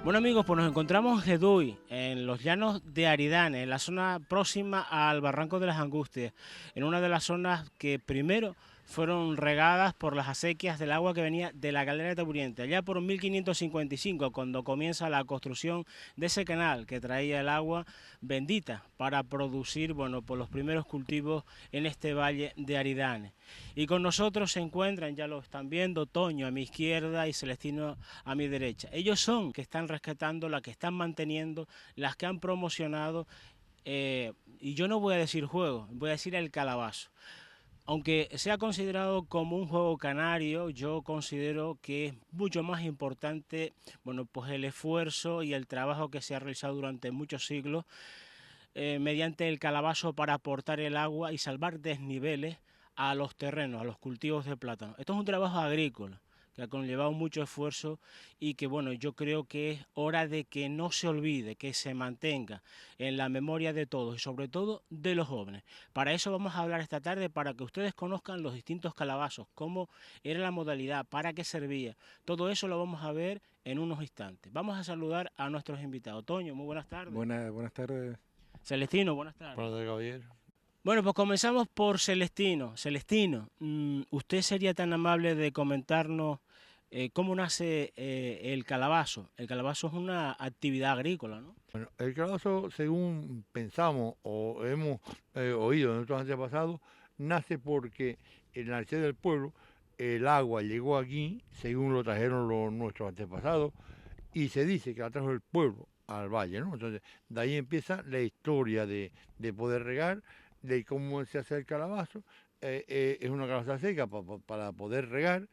Bueno amigos, pues nos encontramos en Jeduy, en los llanos de Aridane, en la zona próxima al Barranco de las Angustias, en una de las zonas que primero fueron regadas por las acequias del agua que venía de la caldera de Taburiente, allá por 1555, cuando comienza la construcción de ese canal que traía el agua bendita para producir, bueno, pues los primeros cultivos en este valle de Aridane. Y con nosotros se encuentran, ya lo están viendo, Toño a mi izquierda y Celestino a mi derecha. Ellos son que están rescatando, las que están manteniendo, las que han promocionado, y yo no voy a decir juego, voy a decir el calabazo. Aunque sea considerado como un juego canario, yo considero que es mucho más importante, bueno, pues el esfuerzo y el trabajo que se ha realizado durante muchos siglos mediante el calabazo para aportar el agua y salvar desniveles a los terrenos, a los cultivos de plátano. Esto es un trabajo agrícola que ha conllevado mucho esfuerzo y que bueno, yo creo que es hora de que no se olvide, que se mantenga en la memoria de todos y sobre todo de los jóvenes. Para eso vamos a hablar esta tarde, para que ustedes conozcan los distintos calabazos, cómo era la modalidad, para qué servía. Todo eso lo vamos a ver en unos instantes. Vamos a saludar a nuestros invitados. Toño, muy buenas tardes. Buenas tardes. Celestino, buenas tardes. Buenas tardes, caballero. Bueno, pues comenzamos por Celestino. Celestino, ¿usted sería tan amable de comentarnos cómo nace el calabazo? El calabazo es una actividad agrícola, ¿no? Bueno, el calabazo, según pensamos o hemos oído de nuestros antepasados, nace porque en la necesidad del pueblo el agua llegó aquí, según lo trajeron nuestros antepasados, y se dice que la trajo el pueblo al valle, ¿no? Entonces, de ahí empieza la historia de poder regar, de cómo se hace el calabazo. Es una calabaza seca para poder regar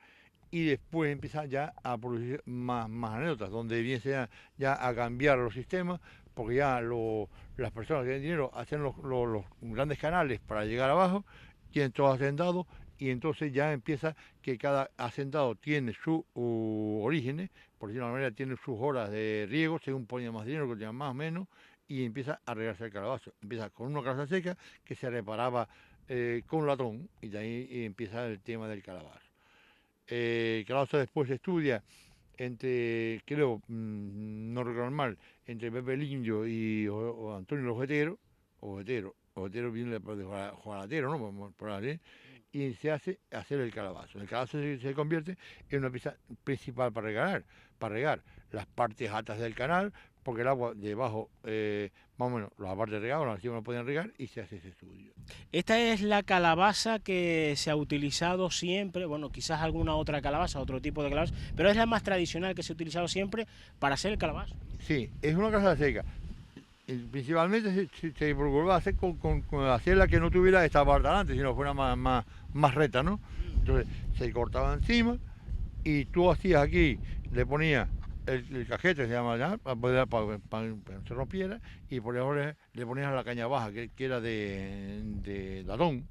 y después empieza ya a producir más anécdotas, donde viene ya a cambiar los sistemas, porque ya las personas que tienen dinero hacen los grandes canales para llegar abajo, tienen todos hacendados, y entonces ya empieza que cada hacendado tiene su origen, por decirlo de una manera, tiene sus horas de riego, según ponía más dinero, que tenía más o menos, y empieza a regarse el calabazo. Empieza con una calabaza seca que se reparaba con latón, y de ahí empieza el tema del calabazo. Calabaza después estudia entre, creo, no recuerdo mal, entre Pepe Lindio y o Antonio Lojetero, Ojetero viene de Juanatero, ¿no? Por ahí, y se hace hacer el calabazo. El calabazo se convierte en una pieza principal para regar las partes altas del canal, porque el agua debajo, más o menos, los partes regadas, las no podían regar, y se hace ese estudio. Esta es la calabaza que se ha utilizado siempre, bueno, quizás alguna otra calabaza, otro tipo de calabaza, pero es la más tradicional que se ha utilizado siempre para hacer el calabazo. Sí, es una casa seca. Principalmente se procuraba hacer con hacerla que no tuviera esta parte delante, sino fuera más recta, ¿no? Entonces se cortaba encima y tú hacías aquí, le ponías el cajete, se llama ya, para que no se rompiera, y por ahora le ponías la caña baja, que era de latón,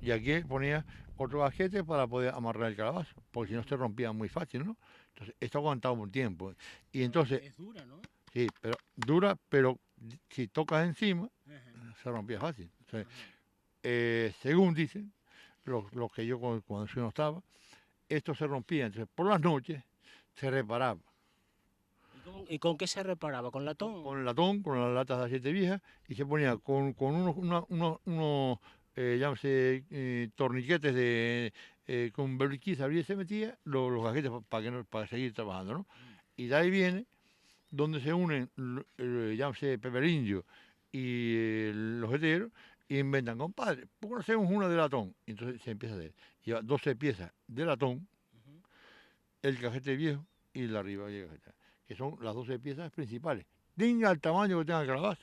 y aquí ponías otro cajete para poder amarrar el calabazo, porque si no se rompía muy fácil, ¿no? Entonces esto aguantaba un tiempo. Y entonces, Es dura, ¿no? sí, pero dura, pero si tocas encima, se rompía fácil. O sea, según dicen, los que yo cuando yo no estaba, esto se rompía. Entonces, por las noches se reparaba. ¿Y con qué se reparaba? ¿Con latón? Con latón, con las latas de aceite vieja, y se ponía con unos llámese, torniquetes con berriquís, abría y se metía los gajetes para que no, para seguir trabajando, ¿no? Y de ahí viene donde se unen, llámese Pepe Indio y los heteros, y inventan, compadre, ¿por qué no hacemos una de latón? Y entonces se empieza a hacer. Lleva 12 piezas de latón, el cajete viejo y la arriba y el cajete, que son las 12 piezas principales. Tenga el tamaño que tenga el calabazo,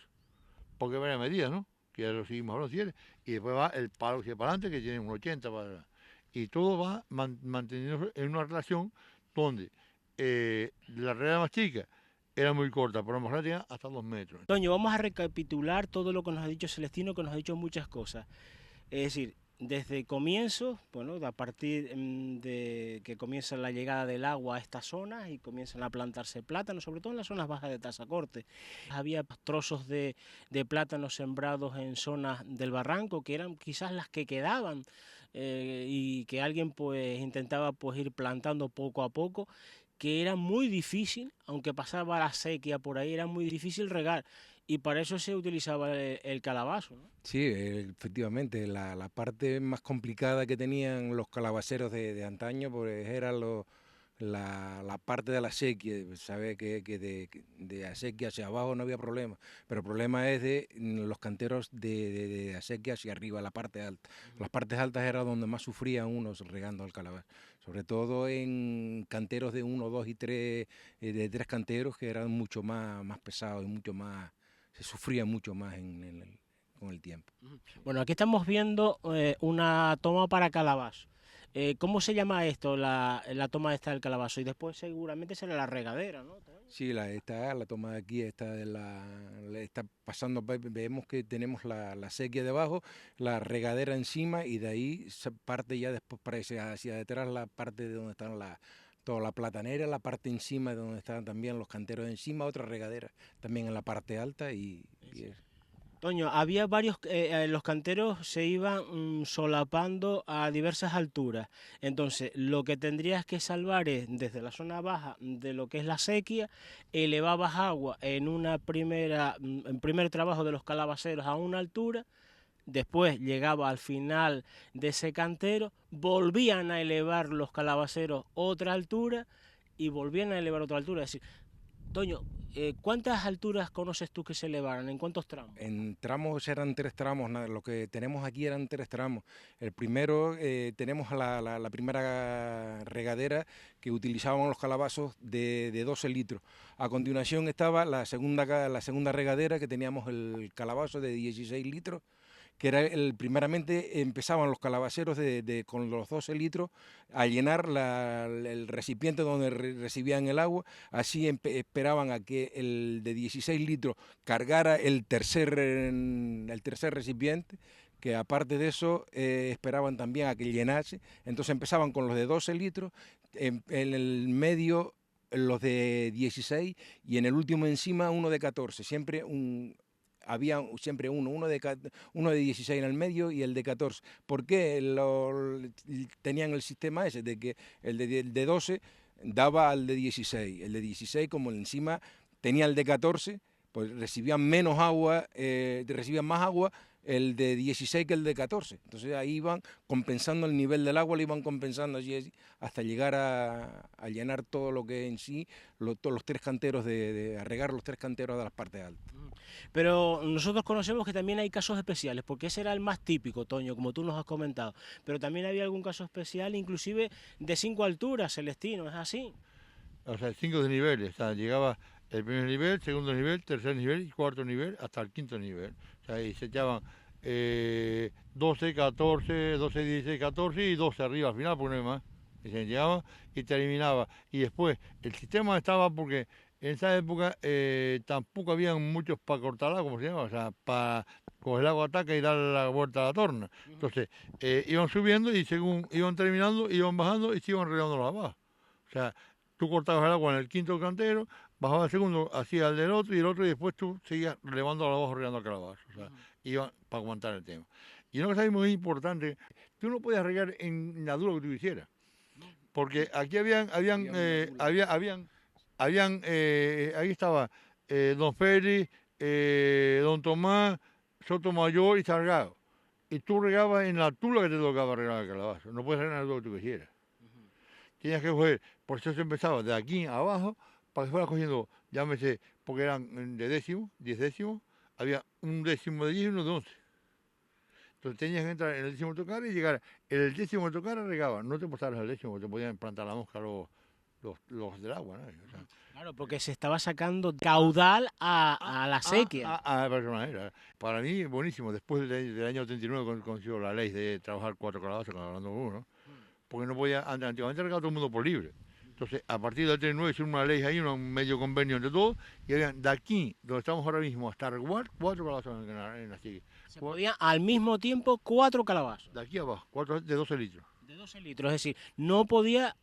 porque varias medidas, ¿no? Que ya lo seguimos hablando si quieres. Y después va el palo que para adelante, que tiene un 80 para. Y todo va manteniendo en una relación donde la regla más chica era muy corta, pero la más grande tenía hasta 2 metros. Toño, vamos a recapitular todo lo que nos ha dicho Celestino, que nos ha dicho muchas cosas. Es decir, desde comienzo, bueno, a partir de que comienza la llegada del agua a estas zonas y comienzan a plantarse plátanos, sobre todo en las zonas bajas de Tazacorte. Había trozos de plátanos sembrados en zonas del barranco que eran quizás las que quedaban y que alguien pues intentaba pues ir plantando poco a poco. que era muy difícil, aunque pasaba la sequía por ahí, era muy difícil regar. Y para eso se utilizaba el calabazo, ¿no? Sí, efectivamente, la parte más complicada que tenían los calabaceros de antaño pues era la parte de la acequia. Sabe que de acequia hacia abajo no había problema, pero el problema es de los canteros de acequia hacia arriba, la parte alta. Las partes altas era donde más sufrían unos regando el calabazo, sobre todo en canteros de 1, 2 y 3, de 3 canteros que eran mucho más pesados y mucho más, se sufría mucho más con el tiempo. Bueno, aquí estamos viendo una toma para calabazo. ¿Cómo se llama esto, la toma esta del calabazo? Y después seguramente será la regadera, ¿no? Sí, la toma de aquí está, está pasando, vemos que tenemos la sequía debajo, la regadera encima y de ahí se parte ya después para hacia detrás la parte de donde están toda la platanera, la parte encima de donde están también los canteros encima, otra regadera también en la parte alta y Toño, había varios, los canteros se iban solapando a diversas alturas. Entonces, lo que tendrías que salvar es desde la zona baja de lo que es la sequía, elevabas agua en en primer trabajo de los calabaceros a una altura, después llegaba al final de ese cantero, volvían a elevar los calabaceros otra altura y volvían a elevar otra altura. Es decir, Toño, ¿cuántas alturas conoces tú que se elevaron? ¿En cuántos tramos? en tramos eran 3 tramos, lo que tenemos aquí eran 3 tramos. El primero, tenemos la primera regadera que utilizaban los calabazos de 12 litros. A continuación estaba la segunda regadera que teníamos el calabazo de 16 litros, que era primeramente empezaban los calabaceros con los 12 litros a llenar el recipiente donde recibían el agua, así esperaban a que el de 16 litros cargara el tercer recipiente, que aparte de eso esperaban también a que llenase, entonces empezaban con los de 12 litros, en el medio los de 16 y en el último encima uno de 14, había siempre uno de 16 en el medio y el de 14. ¿Por qué tenían el sistema ese de que el de 12 daba al de 16? El de 16, como encima tenía el de 14, pues recibían menos agua, recibían más agua el de 16 que el de 14. Entonces ahí iban compensando el nivel del agua, lo iban compensando así hasta llegar a llenar todo lo que en sí, todos los 3 canteros, a regar los 3 canteros de las partes altas. Pero nosotros conocemos que también hay casos especiales, porque ese era el más típico, Toño, como tú nos has comentado. Pero también había algún caso especial, inclusive de 5 alturas, Celestino, ¿es así? O sea, 5 niveles. O sea, llegaba el primer nivel, segundo nivel, tercer nivel y cuarto nivel hasta el quinto nivel. O sea, y se echaban 12, 14, 12, 16, 14 y 12 arriba al final, porque no hay más. Y se llegaban y terminaba. Y después, el sistema estaba porque en esa época tampoco habían muchos para cortar agua, como se llama, o sea, para coger el agua ataca y darle la vuelta a la torna. Entonces, iban subiendo y según iban terminando, iban bajando y se iban regando la abajo. O sea, tú cortabas el agua en el quinto cantero, bajabas el segundo, hacía el del otro y el otro, y después tú seguías relevando abajo, regando el calabazo. O sea, iban para aguantar el tema. Y una cosa muy importante, tú no podías regar en la altura que tú quisieras. Porque aquí ahí estaba don Félix, don Tomás, Sotomayor y Salgado. Y tú regabas en la altura que te tocaba regar el calabazo. No puedes regar en la altura que tú quisieras. Tenías que coger, por eso se empezaba de aquí abajo, para que fueras cogiendo, llámese, porque eran de décimo, 10 décimos, había un décimo de 10 y uno de 11. Entonces tenías que entrar en el décimo tocar y llegar. En el décimo tocar regaba, no te posaras al décimo, te podían plantar la mosca los del agua, ¿no? O sea, Claro, porque se estaba sacando caudal a la sequía. Para mí, buenísimo. Después del año 89 consiguió la ley de trabajar 4 calabazas hablando uno, porque no podía, antiguamente regaba todo el mundo por libre. Entonces, a partir del 39 hicieron una ley ahí, un medio convenio entre todos, y habían de aquí, donde estamos ahora mismo, hasta Arguar, 4 calabazas en la sequía. Se podían al mismo tiempo 4 calabazos. De aquí abajo, 4 de 12 litros. De 12 litros, es decir, no podían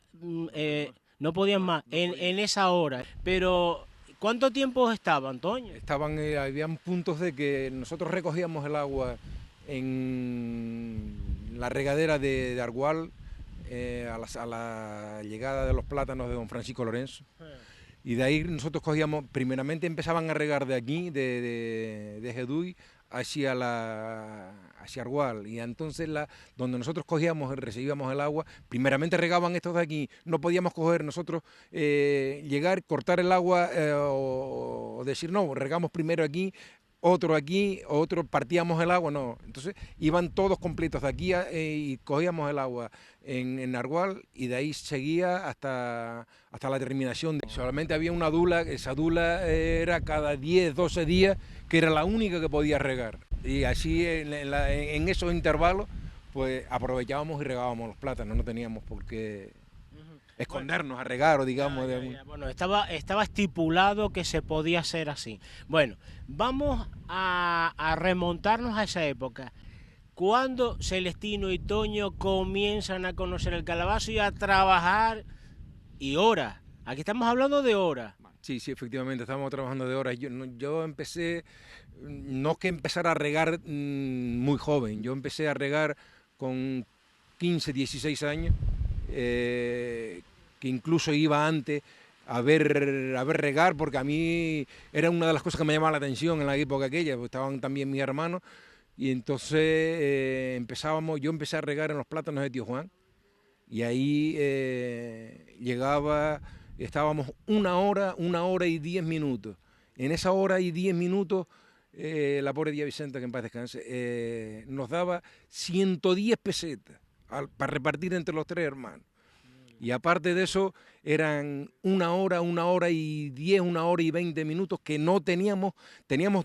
más en esa hora. Pero, ¿cuánto tiempo estaba, Antonio? Habían puntos de que nosotros recogíamos el agua en la regadera de Argual a la llegada de los plátanos de don Francisco Lorenzo. Y de ahí nosotros cogíamos, primeramente empezaban a regar de aquí, de Jeduy, hacia Argual. Y entonces donde nosotros cogíamos, recibíamos el agua, primeramente regaban estos de aquí. No podíamos coger nosotros, llegar, cortar el agua o decir, no, regamos primero aquí, otro partíamos el agua, no. Entonces iban todos completos de aquí y cogíamos el agua en Argual y de ahí seguía hasta la terminación. Solamente había una dula, esa dula era cada 10, 12 días, que era la única que podía regar. Y así en esos intervalos pues aprovechábamos y regábamos los plátanos, no teníamos por qué escondernos a regar o digamos... Bueno, estaba estipulado que se podía hacer así. Bueno, vamos a remontarnos a esa época. ¿Cuándo Celestino y Toño comienzan a conocer el calabazo y a trabajar? Y horas. Aquí estamos hablando de horas. Sí, efectivamente, estábamos trabajando de horas. Yo empecé, no es que empezara a regar muy joven, yo empecé a regar con 15, 16 años, que incluso iba antes a ver regar, porque a mí era una de las cosas que me llamaba la atención en la época aquella, porque estaban también mis hermanos, y entonces yo empecé a regar en los plátanos de Tío Juan, y ahí estábamos una hora y 10 minutos. En esa hora y 10 minutos, la pobre Día Vicenta, que en paz descanse, nos daba 110 pesetas para repartir entre los 3 hermanos. Y aparte de eso, eran una hora y 10, una hora y 20 minutos que no teníamos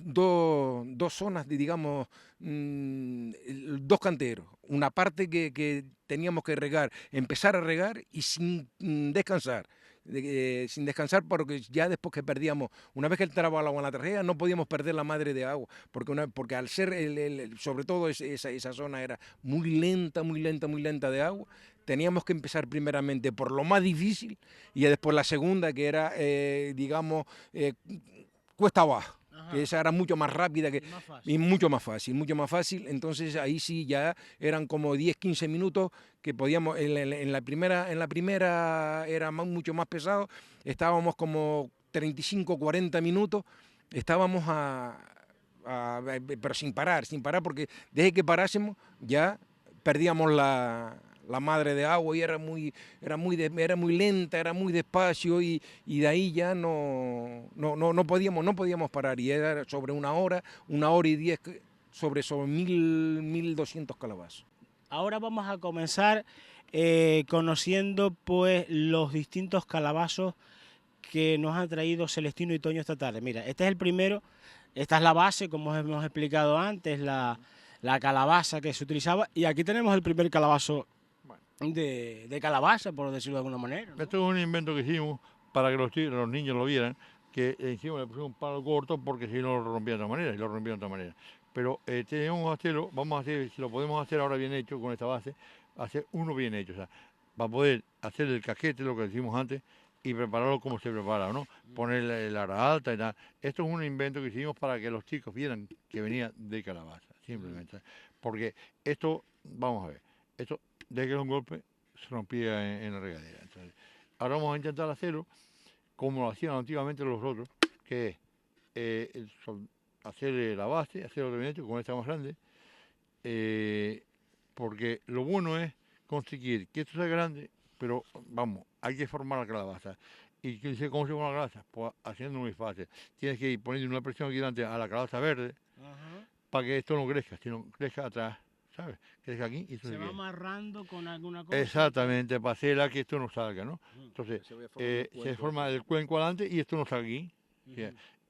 dos zonas, digamos, 2 canteros. Una parte que teníamos que regar, empezar a regar y sin descansar. Sin descansar, porque ya después que perdíamos, una vez que entraba el agua en la tarjeta, no podíamos perder la madre de agua, porque al ser, sobre todo esa zona era muy lenta de agua, teníamos que empezar primeramente por lo más difícil y después la segunda, que era, cuesta abajo. Que esa era mucho más rápida y mucho más fácil. Entonces ahí sí ya eran como 10, 15 minutos que podíamos, en la primera era mucho más pesado, estábamos como 35, 40 minutos, estábamos pero sin parar, porque desde que parásemos ya perdíamos la madre de agua y era muy lenta, era muy despacio y de ahí ya no podíamos parar, y era sobre una hora y 10 sobre 1.200 calabazos. Ahora vamos a comenzar conociendo pues los distintos calabazos que nos han traído Celestino y Toño esta tarde. Mira, este es el primero, esta es la base, como hemos explicado antes, la calabaza que se utilizaba, y aquí tenemos el primer calabazo de calabaza, por decirlo de alguna manera, ¿no? Esto es un invento que hicimos para que los niños lo vieran, que encima le pusimos un palo corto porque si no lo rompían de otra manera, y lo rompían de otra manera. Pero tenemos que hacerlo, vamos a hacer, si lo podemos hacer ahora bien hecho con esta base, hacer uno bien hecho, o sea, para poder hacer el casquete, lo que decimos antes, y prepararlo como se prepara, ¿no? Poner la ara alta y tal. Esto es un invento que hicimos para que los chicos vieran que venía de calabaza, simplemente. Porque esto, vamos a ver, esto desde que era un golpe se rompía en la regadera. Entonces, ahora vamos a intentar hacerlo como lo hacían antiguamente los otros, que es hacer la base, hacer otro bien hecho con esta más grande, porque lo bueno es conseguir que esto sea grande, pero vamos, hay que formar la calabaza. ¿Y cómo se forma la calabaza? Pues haciendo muy fácil. Tienes que ir poniendo una presión aquí delante a la calabaza verde, para que esto no crezca, sino crezca atrás, ¿sabes? Crezca aquí y se va amarrando con alguna cosa. Exactamente, para hacerla que esto no salga, ¿no? Entonces, se forma el cuenco adelante y esto no sale aquí.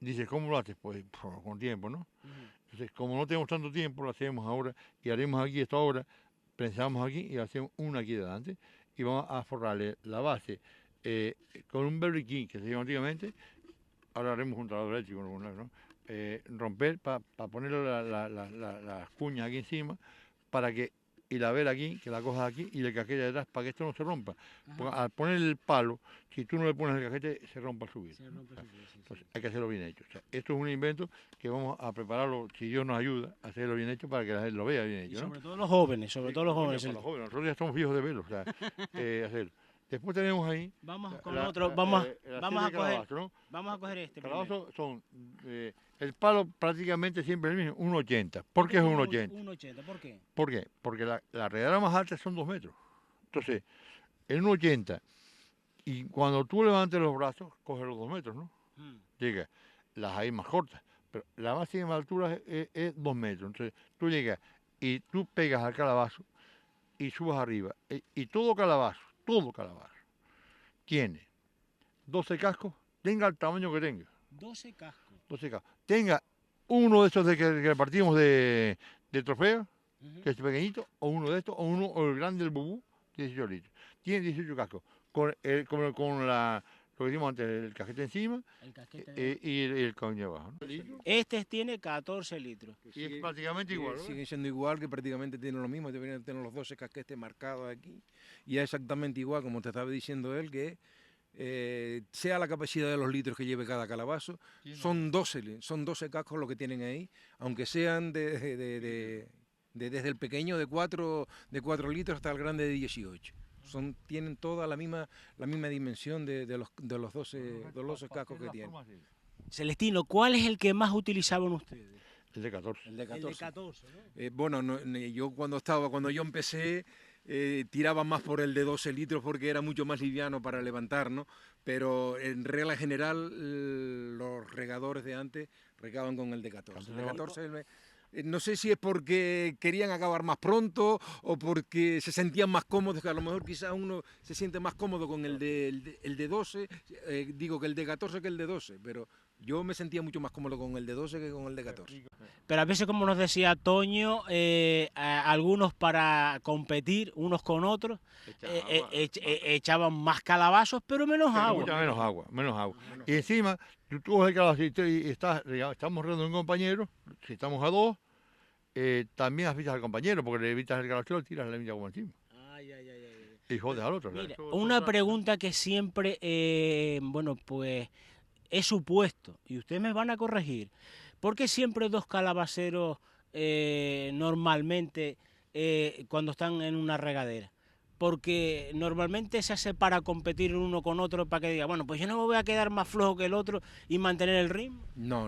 Dices, ¿cómo lo haces? Pues con tiempo, ¿no? Entonces, como no tenemos tanto tiempo, lo hacemos ahora y haremos aquí esto ahora, pensamos aquí y hacemos una aquí delante y vamos a forrarle la base con un berriquín que se llama antiguamente, ahora haremos un taladro eléctrico, ¿no? Romper para poner las cuñas aquí encima para que y la vela aquí, que la cojas aquí, y el casquete detrás para que esto no se rompa. Porque al poner el palo, si tú no le pones el casquete, se rompe al subir. Entonces hay que hacerlo bien hecho. O sea, esto es un invento que vamos a prepararlo, si Dios nos ayuda, a hacerlo bien hecho para que la gente lo vea bien hecho. Y ¿no? sobre todo los jóvenes, sobre todo los jóvenes. Para los jóvenes, nosotros ya estamos viejos de verlo, o sea, hacerlo. Después tenemos ahí... Vamos con otro, vamos a coger, ¿no? vamos a coger este. Calabazos son, el palo prácticamente siempre es el mismo, 1,80. ¿Por qué es 1,80? 1,80, ¿por qué? ¿Por qué? Porque la redada más alta son 2 metros. Entonces, el 1,80, y cuando tú levantes los brazos, coges los 2 metros, ¿no? Llega, las hay más cortas, pero la máxima altura es 2 metros. Entonces, tú llegas y tú pegas al calabazo y subes arriba. Y todo calabazo, tiene 12 cascos, tenga el tamaño que tenga. 12 cascos. 12 cascos. Tenga uno de esos que partimos de trofeo, que es pequeñito, o uno de estos, o el grande del bubú, 18 litros. Tiene 18 cascos, con lo que decimos antes, el casquete encima y el coño abajo, ¿no? Este tiene 14 litros. Y es prácticamente igual, ¿no? Siguen siendo igual, que prácticamente tienen lo mismo, deberían tener los 12 casquetes marcados aquí. Y es exactamente igual, como te estaba diciendo él, que sea la capacidad de los litros que lleve cada calabazo, son 12 cascos lo que tienen ahí, aunque sean desde el pequeño de 4 litros hasta el grande de 18. Tienen toda la misma dimensión de los 12 cascos que tienen. Celestino, ¿cuál es el que más utilizaban ustedes? El de 14. El de 14. El de 14, ¿no? Bueno, yo cuando yo empecé tiraba más por el de 12 litros porque era mucho más liviano para levantar, ¿no? Pero en regla general los regadores de antes regaban con el de 14. El de 14 no sé si es porque querían acabar más pronto o porque se sentían más cómodos, que a lo mejor quizás uno se siente más cómodo con el de 12, digo que el de 14 que el de 12, pero yo me sentía mucho más cómodo con el de 12 que con el de 14. Pero a veces, como nos decía Toño, algunos para competir unos con otros echaban más calabazos, pero menos agua. Mucha menos agua. Y encima, tú coges el calabacito y estamos regando un compañero, si estamos a 2, también asfixias al compañero, porque le evitas el calabacito y tiras la misma agua encima. Y jodes al otro. Mira, una pregunta que siempre, bueno, pues he supuesto, y ustedes me van a corregir, ¿por qué siempre dos calabaceros normalmente cuando están en una regadera? Porque normalmente se hace para competir uno con otro, para que diga, bueno, pues yo no me voy a quedar más flojo que el otro y mantener el ritmo. No,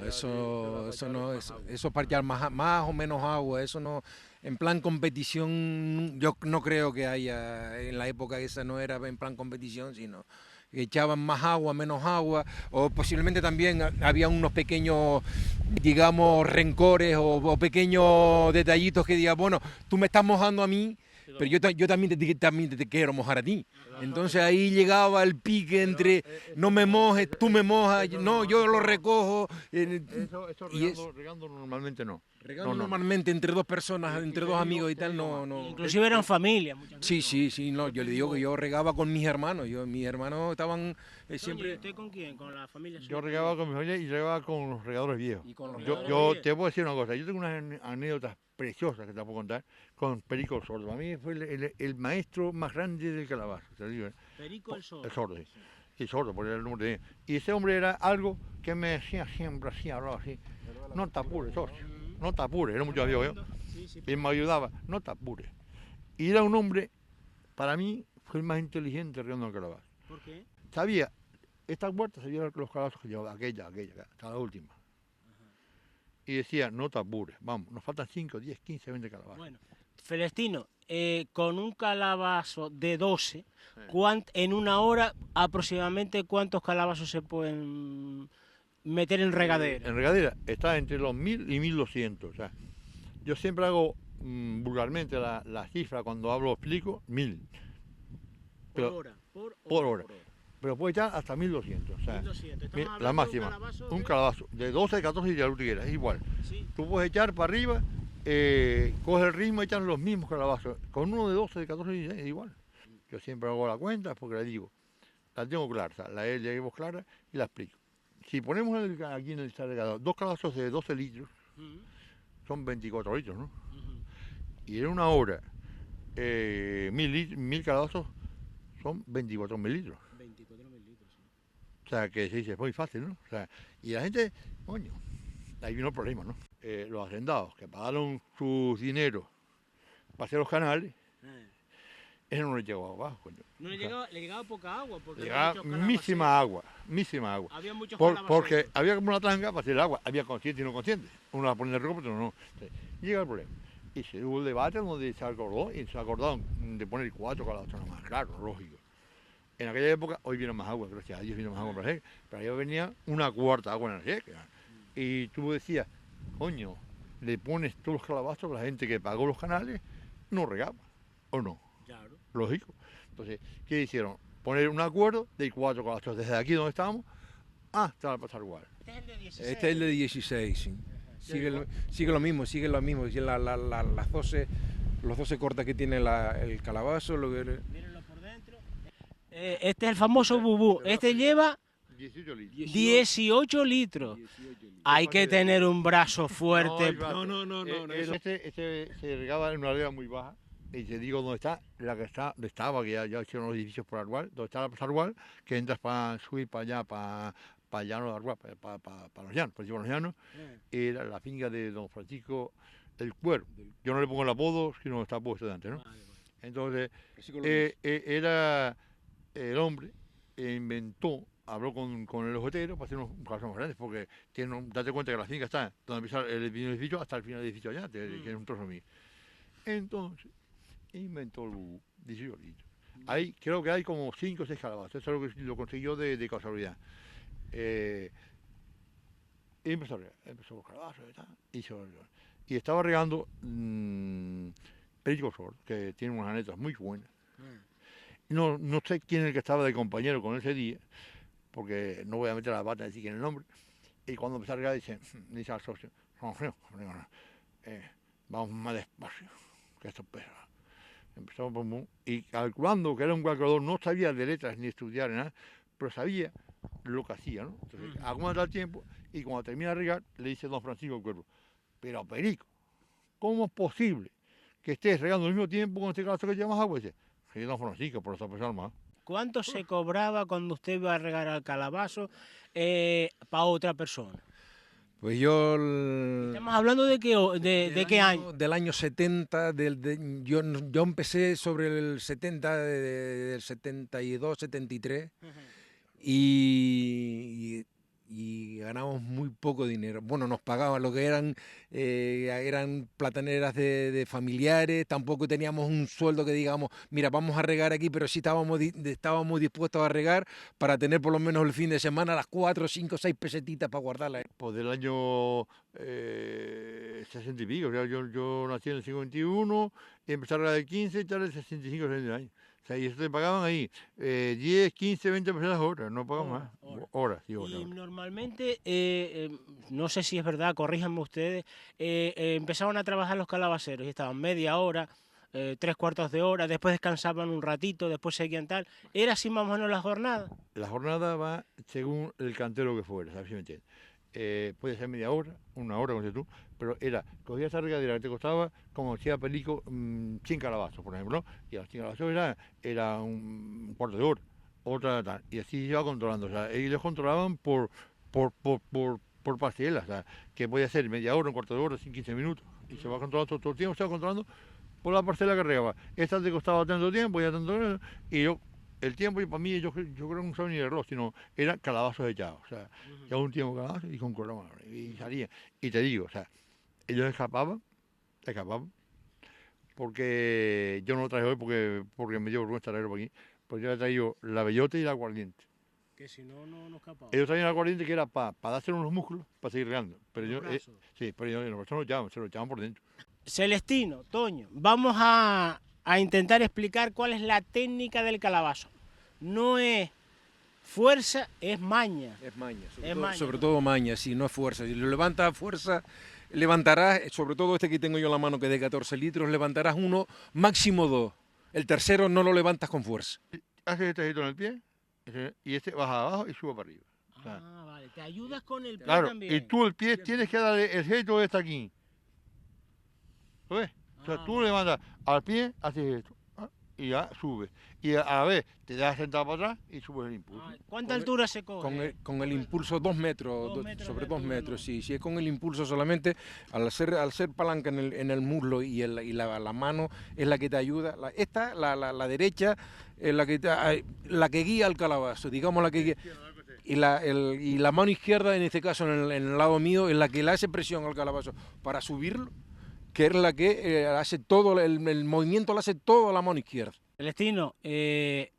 eso no, eso para echar más o menos agua, eso no, en plan competición, yo no creo que haya, en la época esa no era en plan competición, sino que echaban más agua, menos agua, o posiblemente también había unos pequeños, digamos, rencores o pequeños detallitos que digan, bueno, tú me estás mojando a mí, pero yo también te quiero mojar a ti. Entonces ahí llegaba el pique entre no me mojes, tú me mojas, no, yo lo recojo. Regando normalmente no. Regando normalmente entre dos personas, entre dos amigos y tal, no. Inclusive eran familias. Sí, no, yo le digo que yo regaba con mis hermanos. Mis hermanos estaban siempre... ¿Usted con quién? ¿Con la familia? Yo regaba con mi familia y regaba con los regadores viejos. Yo te puedo decir una cosa, yo tengo unas anécdotas preciosas que te puedo contar con Perico el Sordo. A mí fue el maestro más grande del calabazo, te digo. Perico el Sordo. El Sordo, sí. Y Sordo, por el nombre de él. Y ese hombre era algo que me decía siempre así, hablaba así. No te apures, socio, no te apures, era mucho amigo yo. Y me ayudaba, no te apures. Y era un hombre, para mí, fue el más inteligente regando el calabazo. ¿Por qué? Sabía, estas huertas sabía los calabazos que llevaba, aquella, hasta la última. Y decía, no te apures, vamos, nos faltan 5, 10, 15, 20 calabazos. Bueno, Celestino, con un calabazo de 12, en una hora aproximadamente cuántos calabazos se pueden meter en regadera? En regadera está entre los 1000 y 1200. O sea, yo siempre hago vulgarmente la cifra cuando explico 1000. Por hora. Pero puede echar hasta 1200. O sea, 1200. La máxima. Un calabazo de 12, 14 y de lo que quieras, es igual. Sí. Tú puedes echar para arriba, coges el ritmo y echan los mismos calabazos. Con uno de 12, de 14 y 16 es igual. Yo siempre hago la cuenta porque la digo, la tengo clara, o sea, la llevo clara y la explico. Si ponemos aquí en el cargador 2 calabazos de 12 litros, son 24 litros, ¿no? y en una hora 1000 calabazos son 24.000 litros. 24.000 litros, sí. O sea, que se dice, es muy fácil, ¿no? O sea, y la gente, coño, ahí vino el problema, ¿no? Los hacendados que pagaron sus dineros para hacer los canales, eso no le llegaba abajo, coño. No le O sea, llegaba, le llegaba poca agua porque llegaba había muchos mísima agua. Había muchos Porque calabaceros. había como una tanga para hacer el agua, había consciente y no consciente. Uno la pone en el ropa, pero no. Entonces, llega el problema. Y se hubo el debate donde se acordó, y se acordaron de poner 4 calabazos nomás, claro, lógico. En aquella época, hoy viene más agua, gracias a Dios viene más agua para la seca, pero allá venía una cuarta agua en la seca. Y tú decías, coño, le pones todos los calabazos a la gente que pagó los canales, no regaba, ¿o no? Claro. Lógico. Entonces, ¿qué hicieron? Poner un acuerdo de 4 calabazos desde aquí donde estábamos hasta el pasar igual. Este es el de 16. Este es el de 16, sí. Sigue lo mismo, sigue los 12 cortas que tiene el calabazo. Mírenlo por dentro. Este es el famoso bubú. Este lleva 18 litros. 18 litros. Hay que tener un brazo fuerte. No. Este se regaba en una área muy baja. Y te digo dónde está, donde estaba, que ya hicieron los edificios por Argual, donde está la Plaza Argual, que entras para subir para allá, para llano de Argual, para los llanos, por los llanos, era la finca de don Francisco el Cuero. Yo no le pongo el apodo, sino está puesto delante, ¿no? Entonces, era el hombre, habló con el ojotero para hacer unos calabazos más grandes, porque date cuenta que la finca está donde empieza el edificio hasta el final del edificio allá, que es un trozo mío. Entonces, inventó el bubú, 18 litros. Ahí creo que hay como 5 o 6 calabazos, eso es lo que lo consiguió de casualidad. Y empezó los calabazos y tal, y estaba regando Perico Sol, que tiene unas anetas muy buenas. No sé quién es el que estaba de compañero con ese día, porque no voy a meter la pata a decir quién es el nombre. Y cuando empezó a regar, dice al socio, vamos más despacio, que esto pesa. Empezamos y calculando que era un calculador, no sabía de letras ni estudiar ni nada, pero sabía lo que hacía, ¿no? Entonces, aguanta el tiempo y cuando termina de regar, le dice don Francisco al cuerpo, pero Perico, ¿cómo es posible que estés regando al mismo tiempo con este calabazo que lleva más agua? Y dice, sí, don Francisco, por eso pesar más. ¿Cuánto se cobraba cuando usted iba a regar al calabazo para otra persona? Pues yo... Estamos hablando de qué año. Del año 70, yo empecé sobre el 70, del 72, 73, y ganamos muy poco dinero. Bueno, nos pagaban lo que eran plataneras de familiares, tampoco teníamos un sueldo que digamos, mira, vamos a regar aquí, pero sí estábamos dispuestos a regar para tener por lo menos el fin de semana las 4, 5, 6 pesetitas para guardarlas. Pues del año 60 y pico, o sea, yo nací en el 51, y empecé a regar el 15 y tal, el 65, 60 años. O sea, y eso te pagaban ahí 10, 15, 20 pesetas horas, no pagaban más. Horas. Y normalmente, no sé si es verdad, corríjanme ustedes, empezaban a trabajar los calabaceros y estaban media hora, 3/4 de hora, después descansaban un ratito, después seguían tal. ¿Era así más o menos la jornada? La jornada va según el cantero que fuera, ¿sabes si me entiendes? Puede ser media hora, una hora, como dices tú, pero cogía esa regadera que te costaba, como decía Perico, 100 calabazos, por ejemplo, ¿no? Y a los 100 calabazos era un cuarto de hora, otra tal, y así se iba controlando, o sea, ellos controlaban por parcelas, o sea, que podía ser media hora, un cuarto de hora, 15 minutos, y se va controlando todo el tiempo, se va controlando por la parcela que regaba. Esta te costaba tanto tiempo, ya tanto, y el tiempo, y para mí, yo creo que no sabía ni de reloj, sino eran calabazos echados. O sea, ya un tiempo calabazos y con color, y salían. Y te digo, o sea, ellos escapaban, porque yo no lo traje hoy porque me dio vergüenza traerlo por aquí, porque yo le he traído la bellota y la aguardiente. Que si no, no escapaba. Ellos traían la aguardiente que era para darse unos músculos, para seguir regando. Pero yo, sí, pero yo, nosotros se lo echaban por dentro. Celestino, Toño, vamos a intentar explicar cuál es la técnica del calabazo. No es fuerza, es maña. Es maña, maña, sobre todo maña, si no es fuerza. Si lo levanta a fuerza, levantarás, sobre todo este que tengo yo en la mano que es de 14 litros, levantarás uno, máximo 2. El tercero no lo levantas con fuerza. Haces este giro en el pie, y baja abajo y sube para arriba. Vale, te ayudas con el pie claro, también. Y tú el pie tienes que darle el gesto este aquí. ¿Lo ves? O sea, tú le mandas al pie, haces esto, y ya subes. Y a la vez te das sentado para atrás y subes el impulso. ¿Cuánta altura se coge? Con el impulso 2 metros, sobre 2 metros, sí. Si es con el impulso solamente, al ser palanca en el muslo y la mano es la que te ayuda. La derecha es la que guía al calabazo, digamos la que guía. Y la mano izquierda, en este caso en el lado mío, es la que le hace presión al calabazo para subirlo, que es la que hace todo, el movimiento lo hace todo la mano izquierda. Celestino,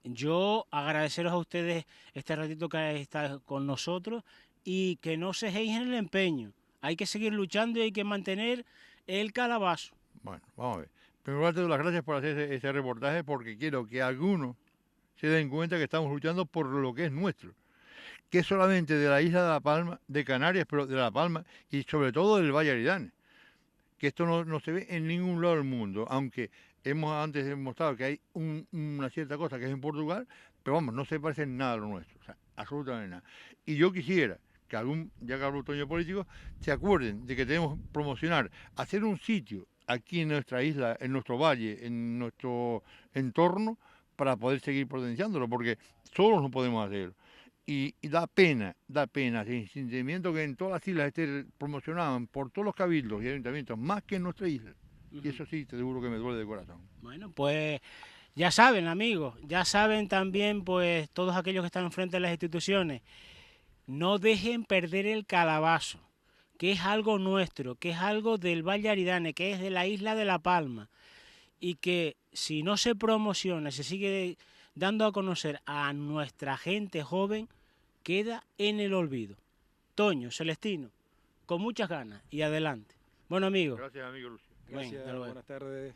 yo agradeceros a ustedes este ratito que está con nosotros y que no cejéis en el empeño. Hay que seguir luchando y hay que mantener el calabazo. Bueno, vamos a ver. Primero te doy las gracias por hacer ese reportaje porque quiero que algunos se den cuenta que estamos luchando por lo que es nuestro, que es solamente de la isla de La Palma, de Canarias, pero de La Palma y sobre todo del Valle Aridane, que esto no se ve en ningún lado del mundo, aunque antes hemos mostrado que hay una cierta cosa que es en Portugal, pero vamos, no se parece en nada a lo nuestro, o sea, absolutamente nada. Y yo quisiera que ya que hablo Toño político, se acuerden de que tenemos que promocionar, hacer un sitio aquí en nuestra isla, en nuestro valle, en nuestro entorno, para poder seguir potenciándolo, porque solos no podemos hacerlo. Y da pena, sin sentimiento que en todas las islas esté promocionado por todos los cabildos y ayuntamientos, más que en nuestra isla. Y eso sí, te seguro que me duele de corazón. Bueno, pues ya saben, amigos, ya saben también, pues todos aquellos que están enfrente de las instituciones, no dejen perder el calabazo, que es algo nuestro, que es algo del Valle Aridane, que es de la isla de La Palma, y que si no se promociona, se sigue dando a conocer a nuestra gente joven, queda en el olvido. Toño, Celestino, con muchas ganas y adelante. Bueno, amigos. Gracias, amigo Lucio. Gracias, buenas tardes.